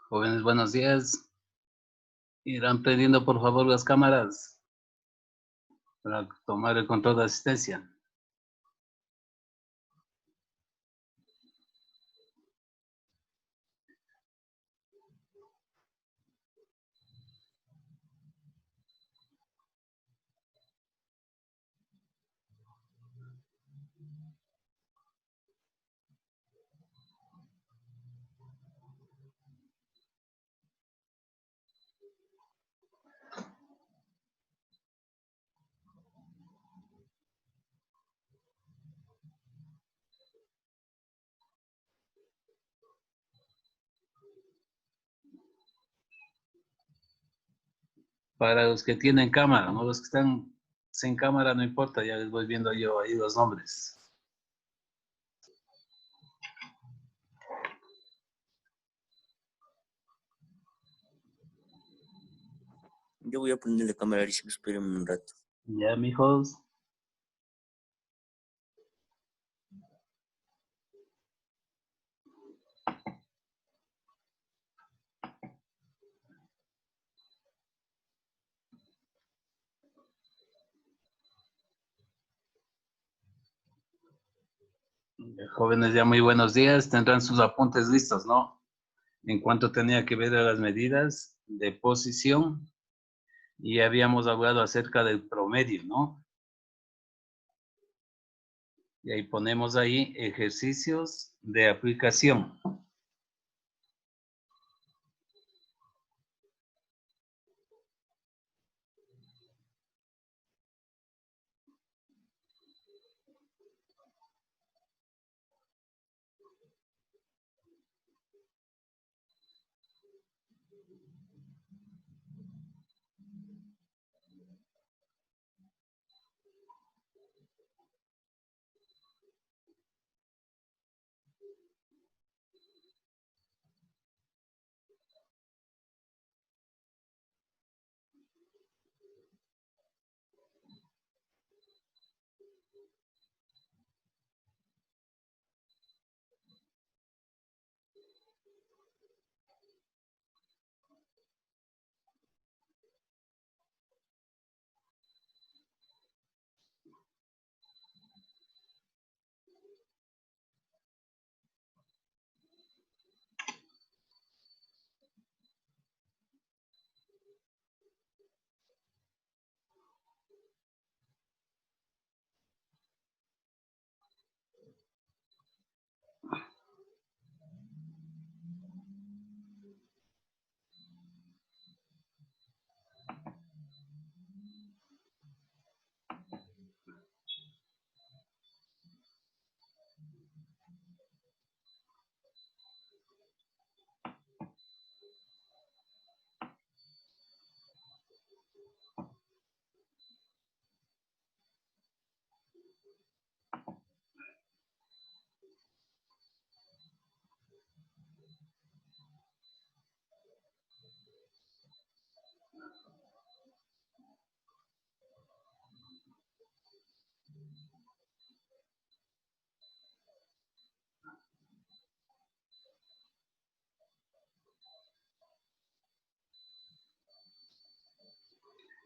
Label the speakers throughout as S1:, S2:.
S1: Jóvenes, buenos días. Irán prendiendo por favor las cámaras para tomar el control de asistencia. Para los que tienen cámara, ¿no? Los que están sin cámara no importa, ya les voy viendo yo ahí los nombres.
S2: Yo voy a prender la cámara y si me esperen un rato.
S1: Ya, mijos. Jóvenes, ya muy buenos días. Tendrán sus apuntes listos, ¿no? En cuanto tenía que ver a las medidas de posición, y habíamos hablado acerca del promedio, ¿no? Y ahí ponemos ahí ejercicios de aplicación.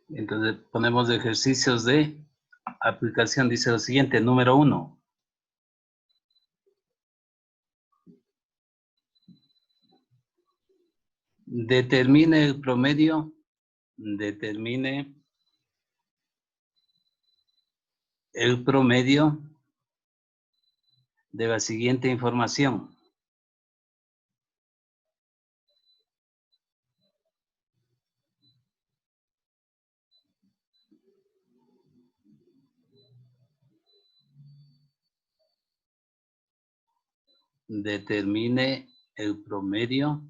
S1: Entonces ponemos ejercicios de aplicación. Dice lo siguiente, número 1. Determine el promedio. Determine el promedio de la siguiente información. Determine el promedio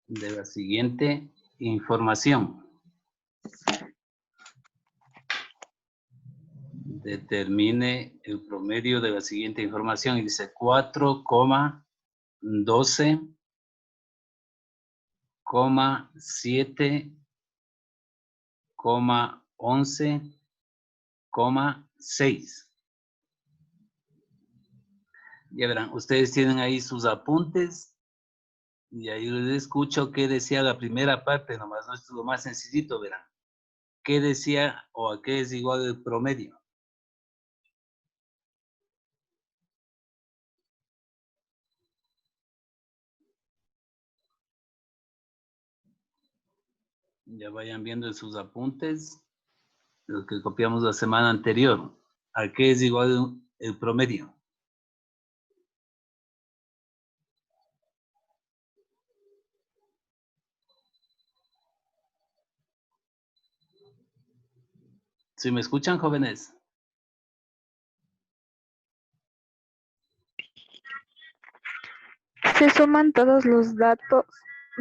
S1: de la siguiente información. Determine el promedio de la siguiente información. Y dice 4,12, 7, 11, 6. Ya verán, ustedes tienen ahí sus apuntes Y ahí les escucho qué decía la primera parte, nomás, no es lo más sencillito, verán. ¿Qué decía o a qué es igual el promedio? Ya vayan viendo en sus apuntes lo que copiamos la semana anterior. ¿A qué es igual el promedio? ¿Sí me escuchan, jóvenes?
S3: Se suman todos los datos,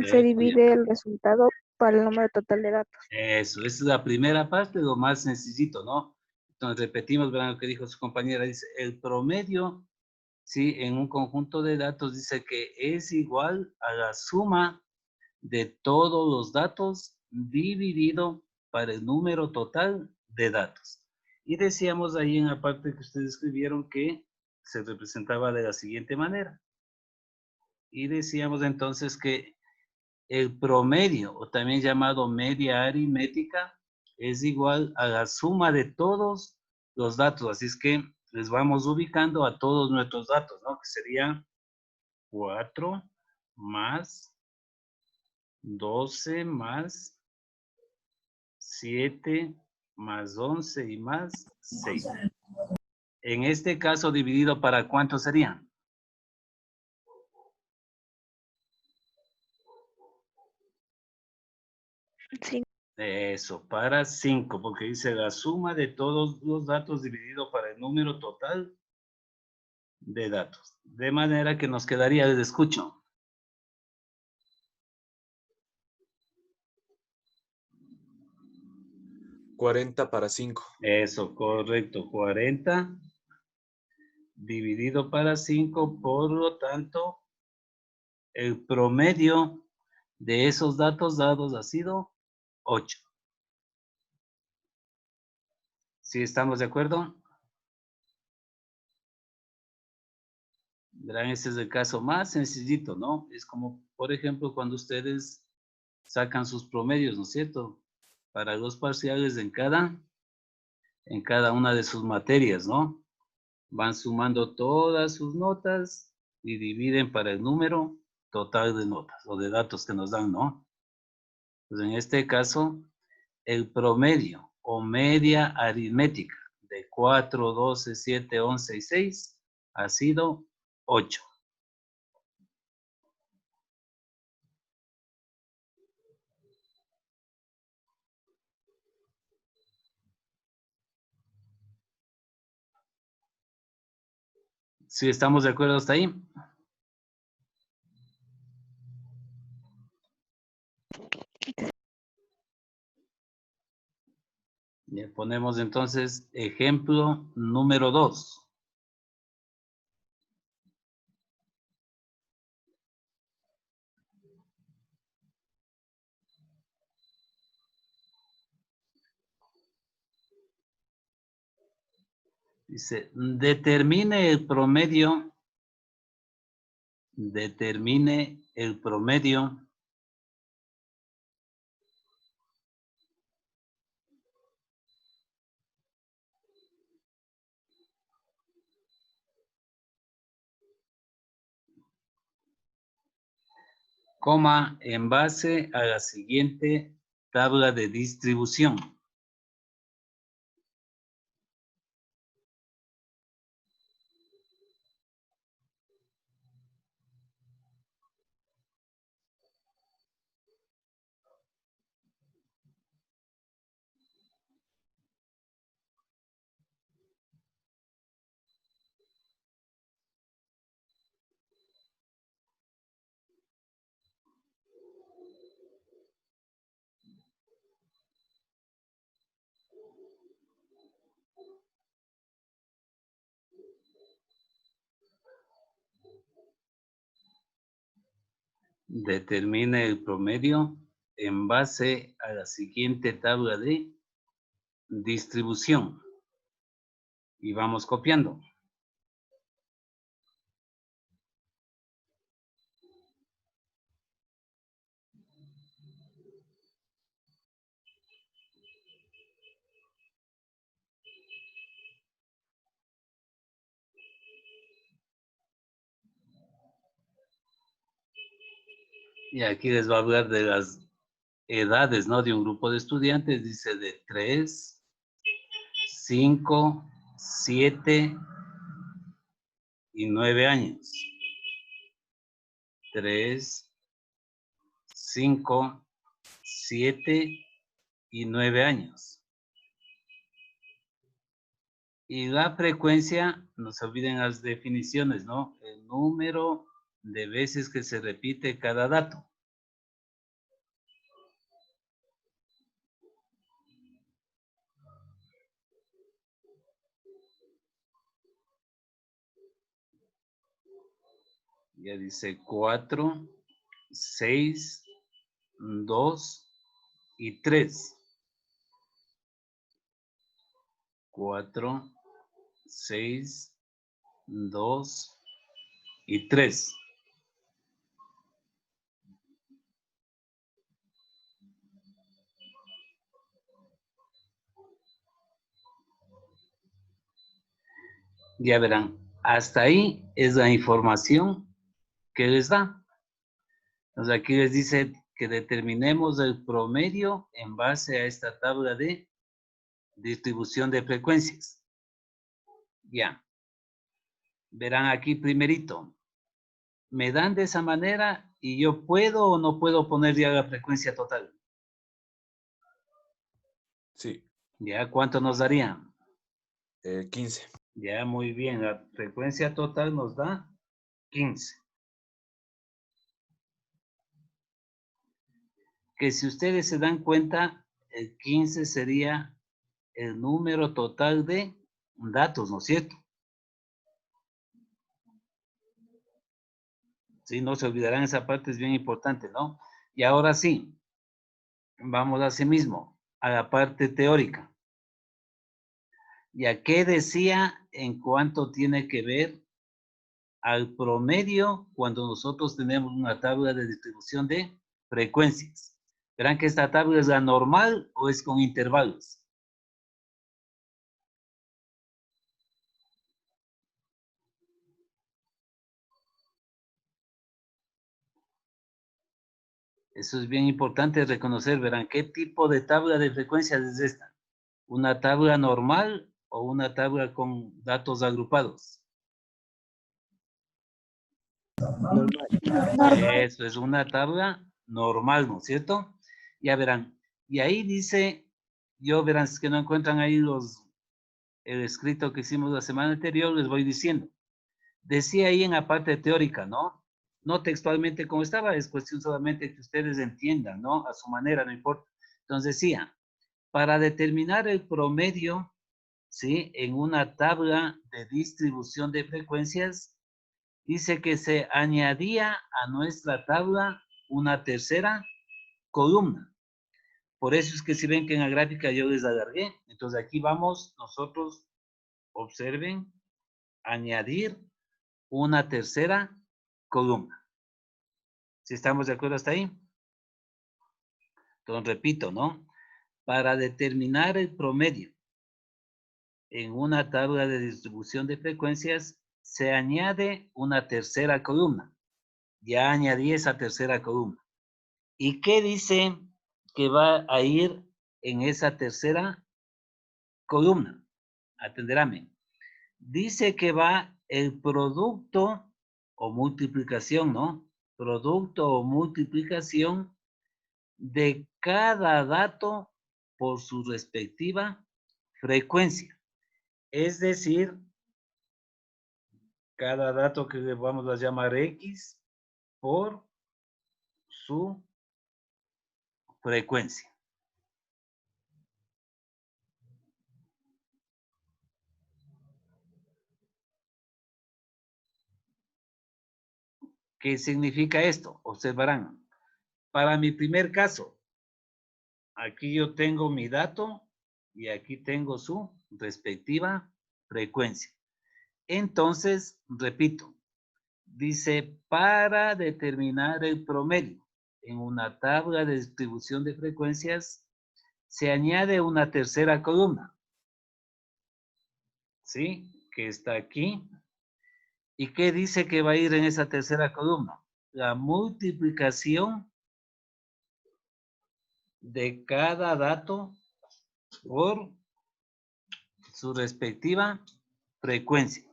S3: se
S1: Muy bien.
S3: divide el resultado para el número total de datos.
S1: Eso, esa es la primera parte, lo más sencillito, ¿no? Entonces repetimos, verán lo que dijo su compañera, dice, el promedio, sí, en un conjunto de datos dice que es igual a la suma de todos los datos dividido para el número total de datos. Y decíamos ahí en la parte que ustedes escribieron que se representaba de la siguiente manera. Y decíamos entonces que el promedio, o también llamado media aritmética, es igual a la suma de todos los datos. Así es que les vamos ubicando a todos nuestros datos, ¿no? Que sería 4 más 12 más 7 más 11 y más 6. En este caso, dividido para ¿cuánto serían?
S3: Sí.
S1: Eso, para 5, porque dice la suma de todos los datos dividido para el número total de datos. De manera que nos quedaría, les escucho.
S4: 40 para 5.
S1: Eso, correcto, 40 dividido para 5, por lo tanto, el promedio de esos datos dados ha sido 8. ¿Sí estamos de acuerdo? Verán, ese es el caso más sencillito, ¿no? Es como, por ejemplo, cuando ustedes sacan sus promedios, ¿no es cierto? Para los parciales en cada una de sus materias, ¿no? Van sumando todas sus notas y dividen para el número total de notas o de datos que nos dan, ¿no? Pues en este caso, el promedio o media aritmética de 4, 12, 7, 11 y 6 ha sido 8. ¿Sí estamos de acuerdo hasta ahí? Le ponemos entonces ejemplo número 2. Dice, determine el promedio coma, en base a la siguiente tabla de distribución. Determine el promedio en base a la siguiente tabla de distribución. Y vamos copiando. Y aquí les va a hablar de las edades, ¿no? De un grupo de estudiantes, dice de 3, 5, 7 y 9 años. 3, 5, 7 y 9 años. Y la frecuencia, no se olviden las definiciones, ¿no? El número de veces que se repite cada dato. Ya dice 4, 6, 2 y 3. 4, 6, 2 y 3. Ya verán, hasta ahí es la información que les da. Entonces aquí les dice que determinemos el promedio en base a esta tabla de distribución de frecuencias. Ya. Verán aquí primerito. Me dan de esa manera y yo puedo o no puedo poner ya la frecuencia total.
S4: Sí,
S1: Ya, ¿cuánto nos darían?
S4: 15.
S1: Ya, muy bien. La frecuencia total nos da 15. Que si ustedes se dan cuenta, el 15 sería el número total de datos, ¿no es cierto? Sí, no se olvidarán, esa parte es bien importante, ¿no? Y ahora sí, vamos a sí mismo, a la parte teórica. ¿Ya qué decía en cuanto tiene que ver al promedio cuando nosotros tenemos una tabla de distribución de frecuencias? ¿Verán que esta tabla es la normal o es con intervalos? Eso es bien importante reconocer, verán, ¿qué tipo de tabla de frecuencias es esta? ¿Una tabla normal o una tabla con datos agrupados? Eso es una tabla normal, ¿no es cierto? Ya verán. Y ahí dice, verán, si es que no encuentran ahí el escrito que hicimos la semana anterior, les voy diciendo. Decía ahí en la parte teórica, ¿no? No textualmente como estaba, es cuestión solamente que ustedes entiendan, ¿no? A su manera, no importa. Entonces decía, para determinar el promedio, ¿sí? En una tabla de distribución de frecuencias, dice que se añadía a nuestra tabla una tercera columna. Por eso es que si ven que en la gráfica yo les alargué. Entonces aquí vamos nosotros, observen, añadir una tercera columna. ¿Sí estamos de acuerdo hasta ahí? Entonces repito, ¿no? Para determinar el promedio en una tabla de distribución de frecuencias, se añade una tercera columna. Ya añadí esa tercera columna. ¿Y qué dice que va a ir en esa tercera columna? Atenderame. Dice que va el producto o multiplicación, ¿no? Producto o multiplicación de cada dato por su respectiva frecuencia. Es decir, cada dato que le vamos a llamar X por su frecuencia. ¿Qué significa esto? Observarán. Para mi primer caso, aquí yo tengo mi dato y aquí tengo su respectiva frecuencia. Entonces, repito, dice para determinar el promedio en una tabla de distribución de frecuencias, se añade una tercera columna. ¿Sí? Que está aquí. ¿Y qué dice que va a ir en esa tercera columna? la multiplicación de cada dato por su respectiva frecuencia.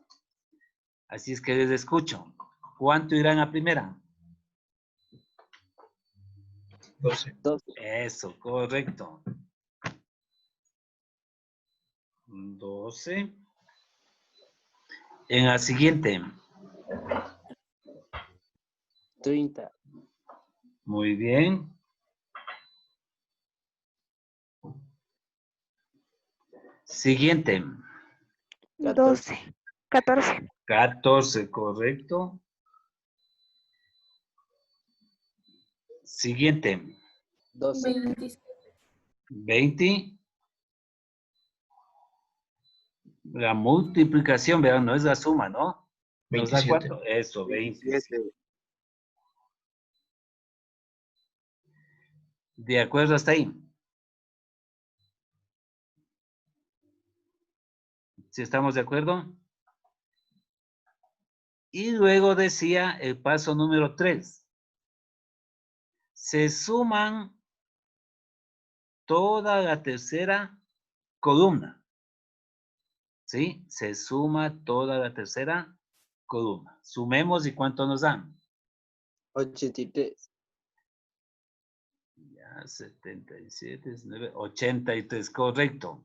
S1: Así es que les escucho. ¿Cuánto irán a primera?
S5: 12.
S1: Eso, correcto. 12. En la siguiente.
S6: 30.
S1: Muy bien. Siguiente.
S3: 12. 14.
S1: 14, correcto. Siguiente.
S6: 12.
S1: 20. La multiplicación, vean, no es la suma, ¿no? ¿Nos da
S5: 27.
S1: cuánto? Eso, 27. De acuerdo hasta ahí. ¿Si estamos de acuerdo? Y luego decía el paso número 3. Se suman toda la tercera columna. ¿Sí? Se suma toda la tercera columna. Sumemos y ¿cuánto nos dan?
S6: 83.
S1: Ya, 77, 19, 83, correcto.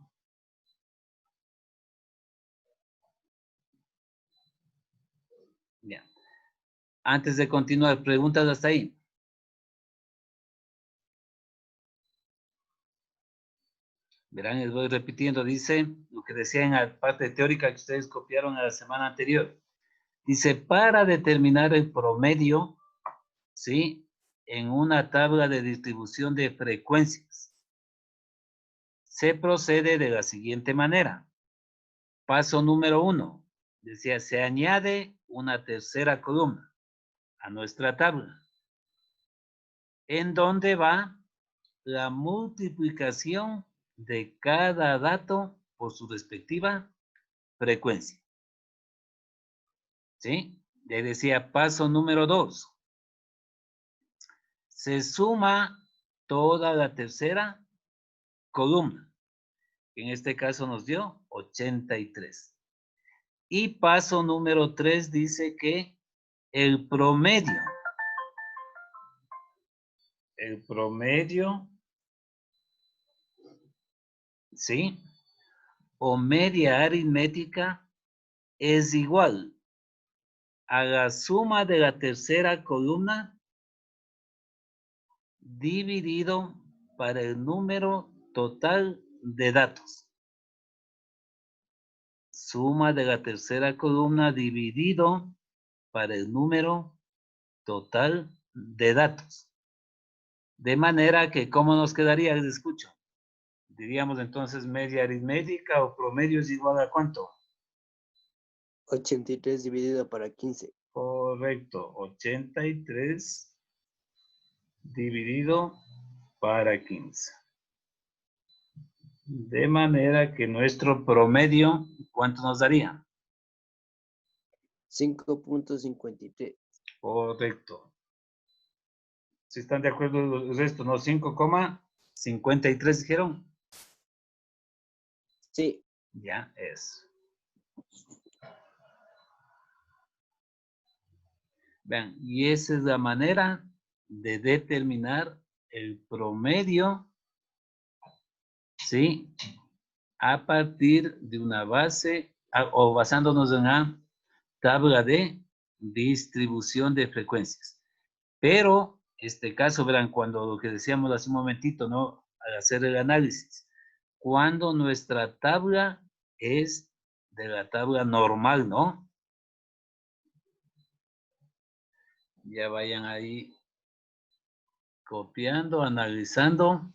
S1: Ya. Antes de continuar, preguntas hasta ahí. Verán, les voy repitiendo, dice lo que decía en la parte teórica que ustedes copiaron la semana anterior. Dice, para determinar el promedio, ¿sí? En una tabla de distribución de frecuencias, se procede de la siguiente manera. Paso número 1, decía, se añade una tercera columna a nuestra tabla, en donde va la multiplicación de cada dato por su respectiva frecuencia. ¿Sí? Le decía paso número 2. Se suma toda la tercera columna. En este caso nos dio 83. Y paso número 3 dice que el promedio, ¿sí? O media aritmética es igual a la suma de la tercera columna dividido para el número total de datos. Suma de la tercera columna dividido para el número total de datos. De manera que, ¿cómo nos quedaría? Les escucho. Diríamos entonces media aritmética o promedio es igual a ¿cuánto?
S6: 83 dividido para 15.
S1: Correcto, 83 dividido para 15. De manera que nuestro promedio, ¿cuánto nos daría?
S6: 5.53.
S1: Correcto. Si están de acuerdo el resto, ¿no? 5,53 dijeron.
S6: Sí.
S1: Ya es. Vean, y esa es la manera de determinar el promedio, ¿sí? A partir de una base o basándonos en la tabla de distribución de frecuencias. Pero, este caso, verán, cuando lo que decíamos hace un momentito, ¿no? Al hacer el análisis, cuando nuestra tabla es de la tabla normal, ¿no? Ya vayan ahí copiando, analizando.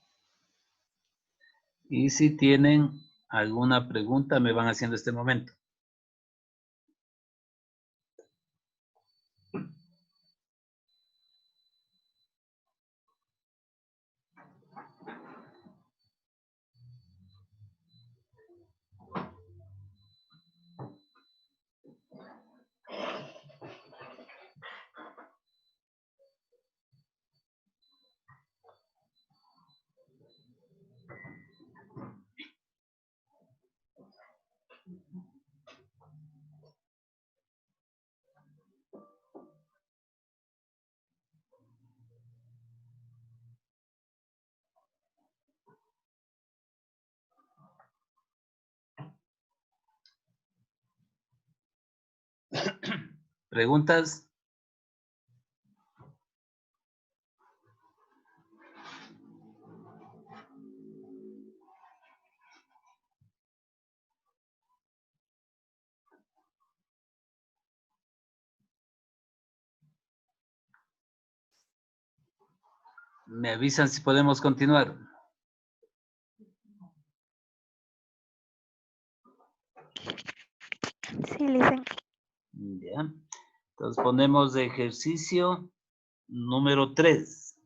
S1: Y si tienen alguna pregunta, me van haciendo este momento. ¿Preguntas? Me avisan si podemos continuar.
S3: Sí, listen.
S1: Ya. Entonces ponemos ejercicio número 3.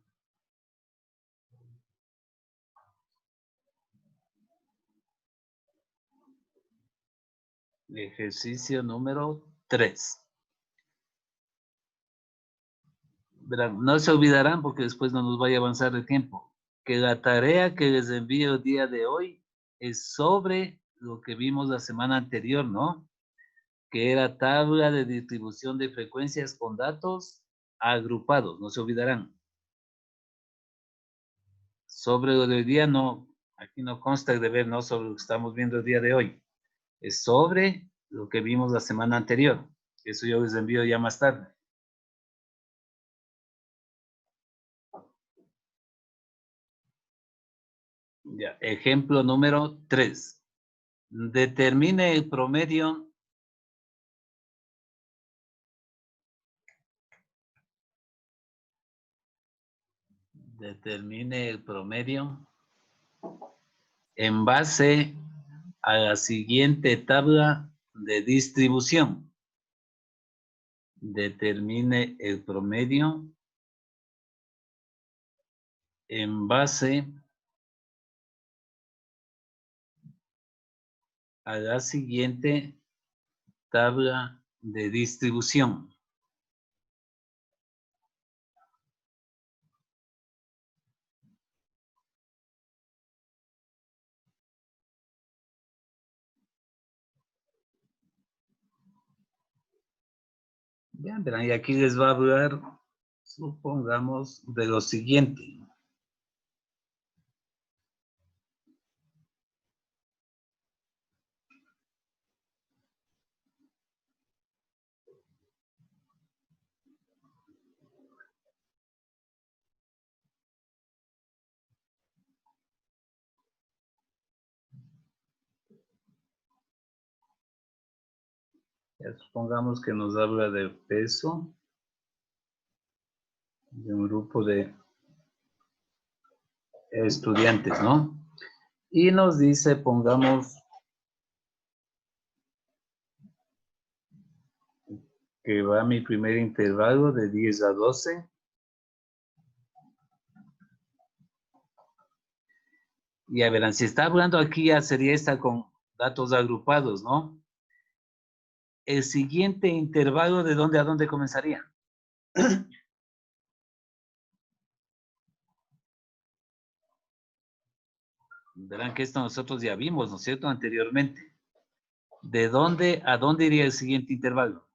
S1: Ejercicio número 3. Verán, no se olvidarán porque después no nos vaya a avanzar el tiempo. Que la tarea que les envío el día de hoy es sobre lo que vimos la semana anterior, ¿no? Que era tabla de distribución de frecuencias con datos agrupados, no se olvidarán. Sobre lo de hoy día no, aquí no consta el deber, no sobre lo que estamos viendo el día de hoy. Es sobre lo que vimos la semana anterior. Eso yo les envío ya más tarde. Ya, ejemplo número 3. Determine el promedio en base a la siguiente tabla de distribución. Determine el promedio en base a la siguiente tabla de distribución. Ya verán, y aquí les va a hablar, supongamos, de lo siguiente. Ya supongamos que nos habla de peso de un grupo de estudiantes, ¿no? Y nos dice, pongamos que va mi primer intervalo de 10 a 12. Ya verán, si está hablando aquí ya sería esta con datos agrupados, ¿no? El siguiente intervalo, ¿de dónde a dónde comenzaría? Verán que esto nosotros ya vimos, ¿no es cierto? Anteriormente. ¿De dónde a dónde iría el siguiente intervalo?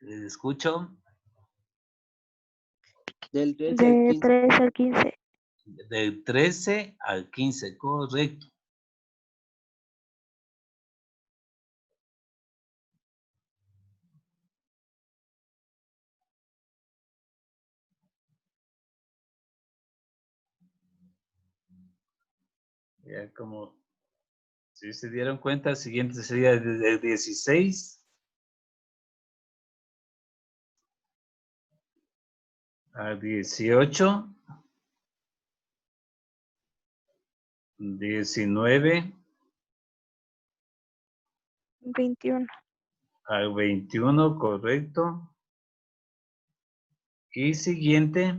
S1: ¿Les escucho?
S6: Del 13 al
S3: De
S6: 15.
S3: 3 al 15.
S1: Del 13 al 15, correcto. Ya como, si se dieron cuenta, el siguiente sería desde el 16 al 18, 19
S3: 21.
S1: al 21, correcto. Y siguiente,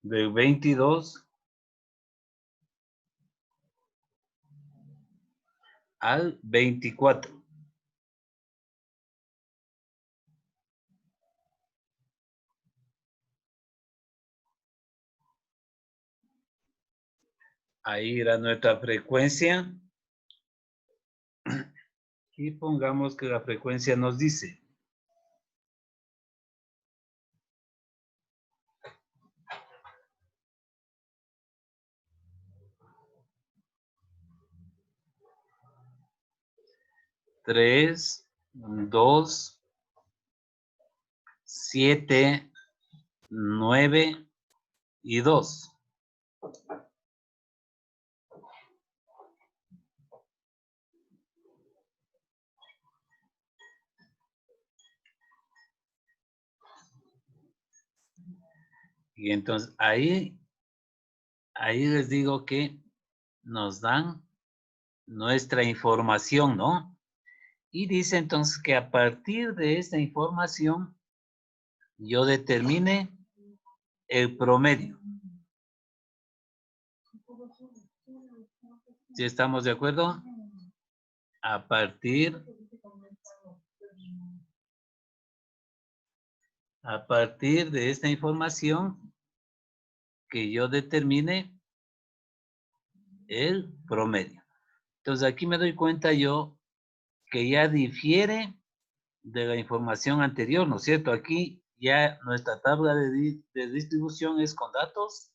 S1: del 22 al 24. Ahí era nuestra frecuencia Y pongamos que la frecuencia nos dice. Tres, 2, 7, 9 y 2. Y entonces ahí les digo que nos dan nuestra información, ¿no? Y dice entonces que a partir de esta información yo determine el promedio. ¿Sí estamos de acuerdo? A partir de esta información que yo determine el promedio. Entonces aquí me doy cuenta yo que ya difiere de la información anterior, ¿no es cierto? Aquí ya nuestra tabla de distribución es con datos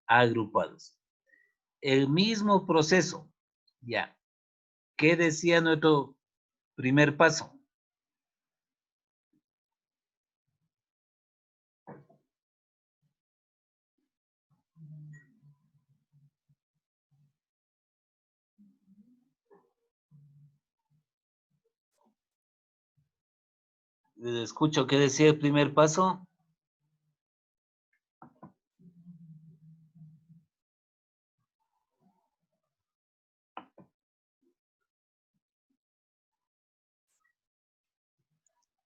S1: agrupados. El mismo proceso, ya. ¿Qué decía nuestro primer paso? Les escucho, ¿qué decía el primer paso?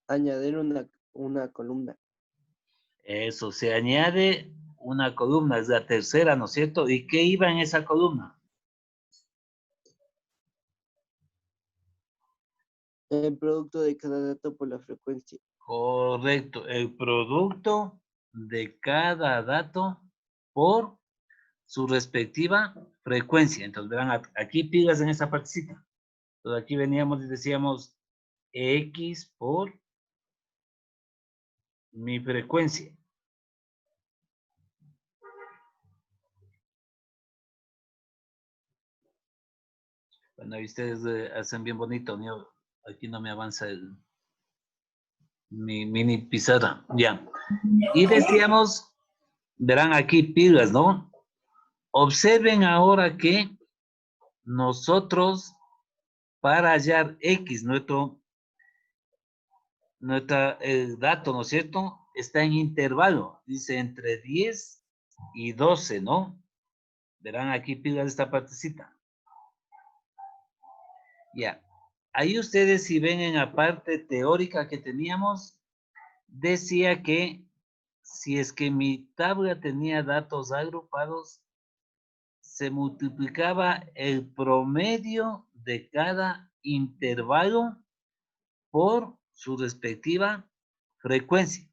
S6: Añadir una columna.
S1: Eso, se añade una columna, es la tercera, ¿no es cierto? ¿Y qué iba en esa columna?
S6: El producto de cada dato por la frecuencia.
S1: Correcto, el producto de cada dato por su respectiva frecuencia. Entonces, verán, aquí pilas en esa partecita. Entonces, aquí veníamos y decíamos X por mi frecuencia. Bueno, ahí ustedes hacen bien bonito, ¿no? Aquí no me avanza mi mini pizarra. Ya. Y decíamos, verán aquí pilas, ¿no? Observen ahora que nosotros, para hallar X, el dato, ¿no es cierto? Está en intervalo, dice entre 10 y 12, ¿no? Verán aquí pilas esta partecita. Ya. Ahí ustedes si ven en la parte teórica que teníamos, decía que si es que mi tabla tenía datos agrupados, se multiplicaba el promedio de cada intervalo por su respectiva frecuencia.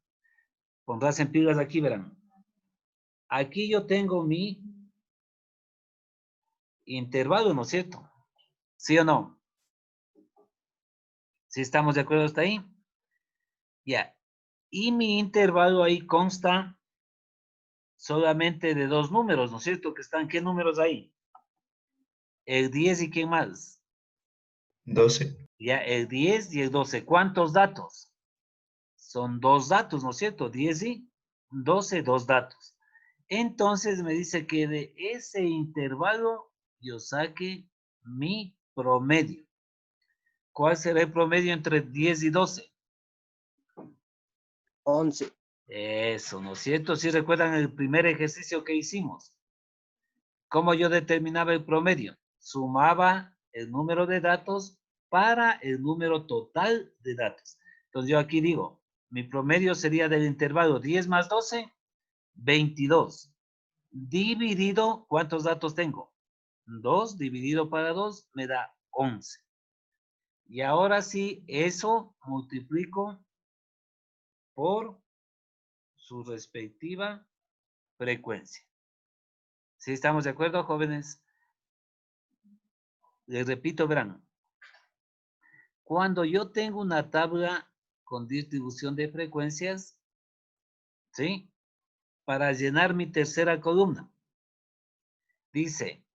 S1: Pondrás en pilas aquí, verán. Aquí yo tengo mi intervalo, ¿no es cierto? ¿Sí o no? ¿Sí estamos de acuerdo hasta ahí? Ya. Y mi intervalo ahí consta solamente de dos números, ¿no es cierto? Que están, ¿qué números hay? El 10 y ¿quién más?
S5: 12.
S1: Ya, el 10 y el 12. ¿Cuántos datos? Son dos datos, ¿no es cierto? 10 y 12, dos datos. Entonces me dice que de ese intervalo yo saque mi promedio. ¿Cuál será el promedio entre 10 y 12?
S6: 11.
S1: Eso, ¿no es cierto? Si recuerdan el primer ejercicio que hicimos. ¿Cómo yo determinaba el promedio? Sumaba el número de datos para el número total de datos. Entonces yo aquí digo, mi promedio sería del intervalo 10 más 12, 22. Dividido, ¿cuántos datos tengo? 2 dividido para 2 me da 11. Y ahora sí, eso multiplico por su respectiva frecuencia. ¿Sí estamos de acuerdo, jóvenes? Les repito, verán. Cuando yo tengo una tabla con distribución de frecuencias, ¿sí? Para llenar mi tercera columna, dice,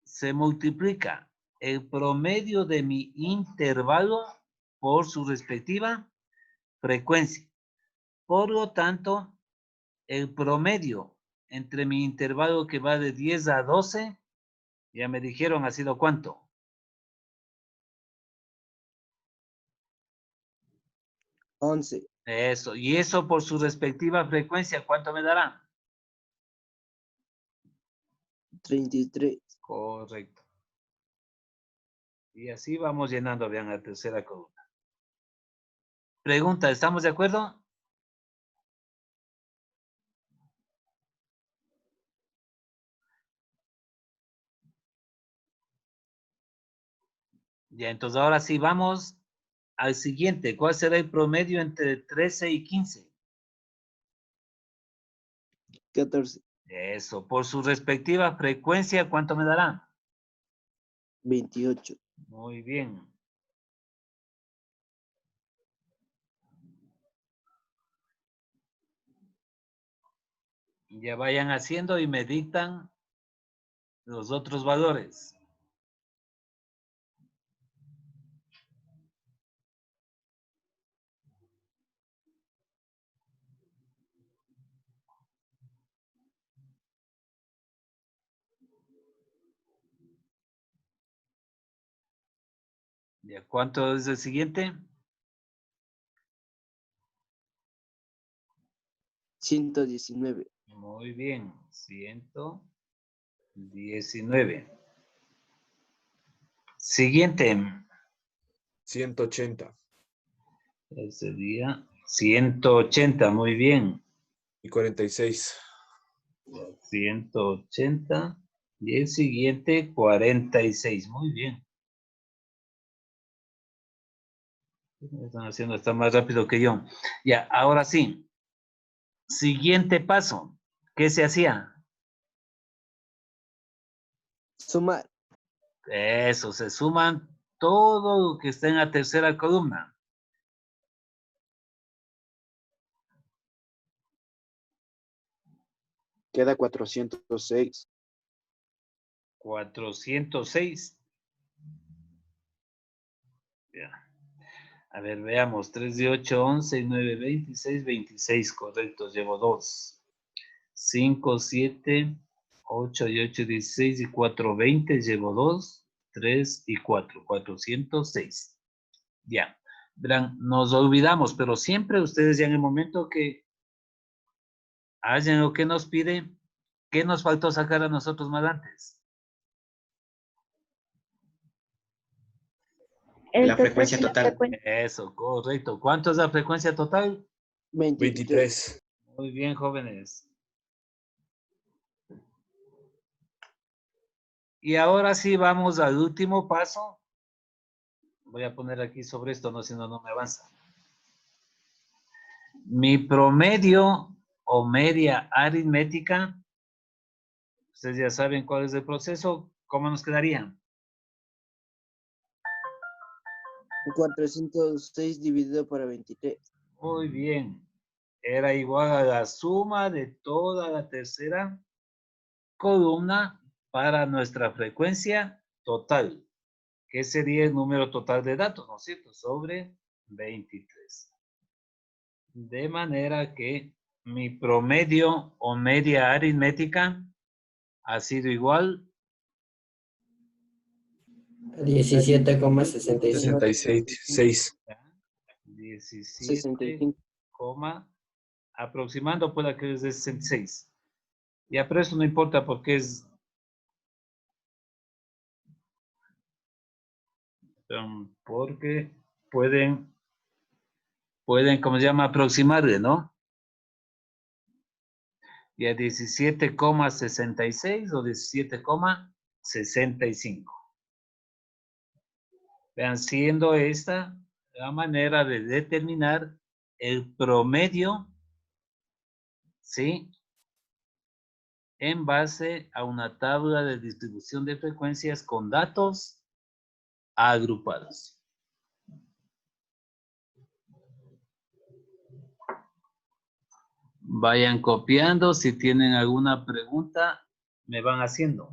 S1: se multiplica el promedio de mi intervalo por su respectiva frecuencia. Por lo tanto, el promedio entre mi intervalo que va de 10 a 12, ya me dijeron, ha sido ¿cuánto?
S6: 11.
S1: Eso, y eso por su respectiva frecuencia, ¿cuánto me dará?
S6: 33.
S1: Correcto. Y así vamos llenando, vean, la tercera columna. Pregunta, ¿estamos de acuerdo? Ya, entonces ahora sí vamos al siguiente. ¿Cuál será el promedio entre 13 y 15?
S6: 14.
S1: Eso, por su respectiva frecuencia, ¿cuánto me dará?
S6: 28.
S1: Muy bien. Ya vayan haciendo y me dictan los otros valores. ¿Ya cuánto es el siguiente?
S6: 119.
S1: Muy bien, 119. Siguiente.
S4: 180
S1: Sería 180, muy bien.
S4: y 46.
S1: 180 y el siguiente 46, muy bien. Están haciendo, está más rápido que yo. Ya, ahora sí. Siguiente paso. ¿Qué se hacía?
S6: Sumar.
S1: Eso, se suman todo lo que está en la tercera columna.
S7: Queda 406.
S1: 406. Ya. A ver, veamos. 3 de 8, 11, 9, 26, 26. Correcto, llevo 2. 5, 7, 8 y 8, 16 y 4, 20. Llevo 2, 3 y 4. 406. Ya. Verán, nos olvidamos, pero siempre ustedes ya en el momento que hayan lo que nos pide, ¿qué nos faltó sacar a nosotros más antes?
S5: La frecuencia total.
S1: Eso, correcto. ¿Cuánto es la frecuencia total?
S6: 23.
S1: Muy bien, jóvenes. Y ahora sí vamos al último paso. Voy a poner aquí sobre esto, no, si no, no me avanza. Mi promedio o media aritmética, ustedes ya saben cuál es el proceso, ¿cómo nos quedaría?
S6: 406 dividido por 23.
S1: Muy bien. Era igual a la suma de toda la tercera columna para nuestra frecuencia total, que sería el número total de datos, ¿no es cierto? Sobre 23. De manera que mi promedio o media aritmética ha sido igual
S7: 17,65.
S4: 66.
S1: a 17,
S6: 65.
S1: aproximando pueda que es de 66. Ya, pero eso no importa porque es porque pueden, ¿cómo se llama? Aproximarle, ¿no? Y a 17,66 o 17,65. Vean, siendo esta la manera de determinar el promedio, ¿sí? En base a una tabla de distribución de frecuencias con datos agrupados. Vayan copiando. Si tienen alguna pregunta, me van haciendo.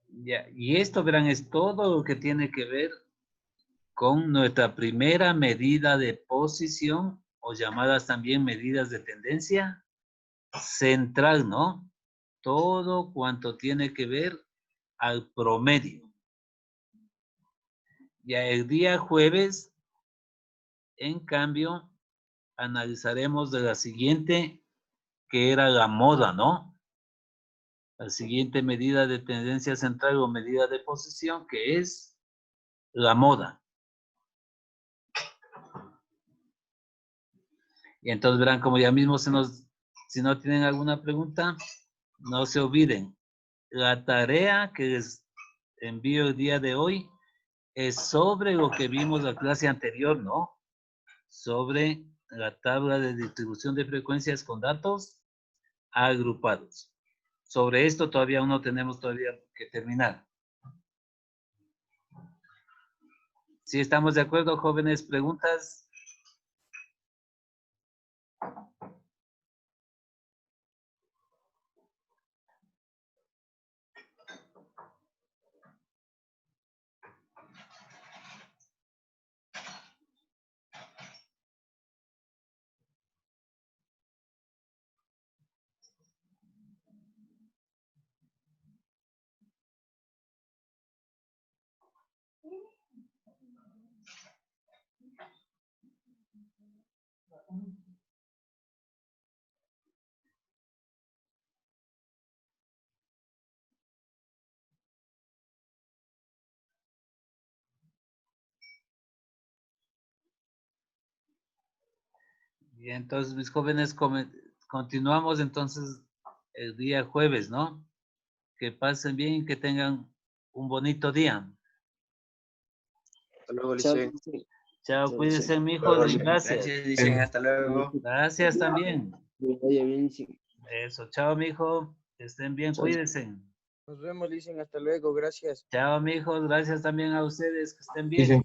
S1: Ya, y esto, verán, es todo lo que tiene que ver con nuestra primera medida de posición, o llamadas también medidas de tendencia central, ¿no? Todo cuanto tiene que ver al promedio. Ya el día jueves, en cambio, analizaremos de la siguiente, que era la moda, ¿no? La siguiente medida de tendencia central o medida de posición, que es la moda. Y entonces verán, como ya mismo si no tienen alguna pregunta, no se olviden. La tarea que les envío el día de hoy es sobre lo que vimos la clase anterior, ¿no? Sobre la tabla de distribución de frecuencias con datos agrupados. Sobre esto todavía no tenemos que terminar. ¿Sí estamos de acuerdo, jóvenes? ¿Preguntas? Y entonces, mis jóvenes, continuamos entonces el día jueves, ¿no? Que pasen bien y que tengan un bonito día.
S7: Hasta luego,
S6: Chao,
S7: Licen.
S6: Licen.
S1: Chao,
S6: Chao,
S1: cuídense,
S6: Licen.
S1: mijos, y
S5: Gracias.
S1: gracias.
S5: Gracias, dicen, hasta luego.
S1: Gracias también.
S6: Que vaya bien, Licen.
S1: Eso, chao, mijo. Que estén bien,
S6: Chao.
S1: cuídense.
S8: Nos vemos, Licen. Hasta luego. Gracias.
S1: Chao, mijos. Gracias también a ustedes. Que estén bien.
S5: Dicen.